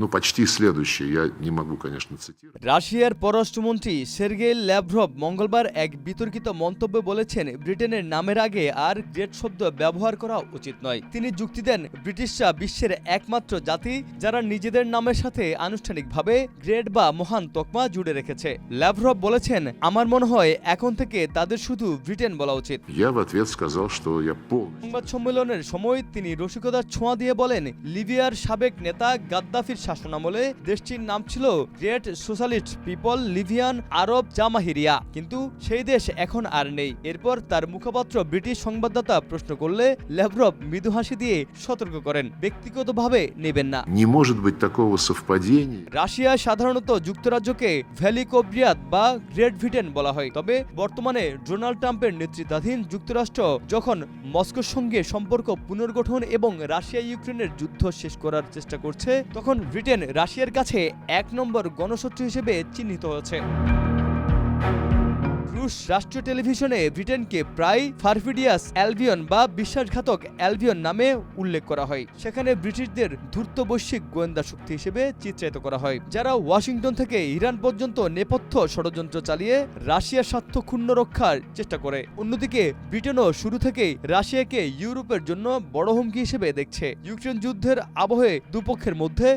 ну, почти следующее, я не могу, конечно, цитировать. রাশিয়ার পররাষ্ট্রমন্ত্রী Sergei Lavrov মঙ্গলবার এক বিতর্কিত মন্তব্যে বলেছেন, ব্রিটেনের নামের আগে আর গ্রেট শব্দ ব্যবহার করা উচিত নয়। তিনি যুক্তি দেন, ব্রিটিশরা বিশ্বের একমাত্র জাতি যারা নিজেদের নামের সাথে আনুষ্ঠানিকভাবে গ্রেট বা মহান তকমা জুড়ে রেখেছে। ল্যাভরভ বলেছেন, আমার মনে হয় এখন থেকে তাদের শুধু ব্রিটেন বলা উচিত। Я в ответ сказал, что я полностью... সংবাদ সম্মেলনের সময় তিনি রসিকতার ছোঁয়া দিয়ে বলেন, লিবিয়ার সাবেক নেতা গাদ্দাফির শাসনামলে দেশটির নাম ছিল গ্রেট সোশ্যালিস্ট পিপল লিবিয়ান আরব জামাহিরিয়া, কিন্তু সেই দেশ এখন আর নেই। এরপর তার মুখপাত্র ব্রিটিশ সংবাদদাতা প্রশ্ন করলে ল্যাভরভ মৃদু হাসি দিয়ে সতর্ক করেন, ব্যক্তিগতভাবে নেবেন না। Не может быть такого совпадения. রাশিয়া সাধারণত যুক্তরাজ্যকে ভ্যালিকোব্রিয়াত বা গ্রেট ব্রিটেন বলা হয়, তবে বর্তমানে ডোনাল্ড ট্রাম্পের নেতৃত্বাধীন যুক্তরাষ্ট্র যখন মস্কোর সঙ্গে সম্পর্ক পুনর্গঠন এবং রাশিয়া ইউক্রেনের যুদ্ধ শেষ করার চেষ্টা করছে, তখন ব্রিটেন রাশিয়ার কাছে ১ নম্বর গণশত্রু হিসেবে চিহ্নিত হয়েছে। রুশ রাষ্ট্রীয় টেলিভিশনে ব্রিটেনকে প্রায় পারফিডিয়াস অ্যালবিয়ন বা বিশ্বাসঘাতক অ্যালবিয়ন নামে উল্লেখ করা হয়। সেখানে ব্রিটিশদের ধূর্ত বৈশ্বিক গোয়েন্দা শক্তি হিসেবে চিত্রায়িত করা হয়, যারা ওয়াশিংটন থেকে ইরান পর্যন্ত নেপথ্য ষড়যন্ত্র চালিয়ে রাশিয়ার স্বার্থ ক্ষুণ্ণ রক্ষার চেষ্টা করে। অন্যদিকে ব্রিটেনও শুরু থেকেই রাশিয়াকে ইউরোপের জন্য বড় হুমকি হিসেবে দেখছে। ইউক্রেন যুদ্ধের আবহে দুপক্ষের মধ্যে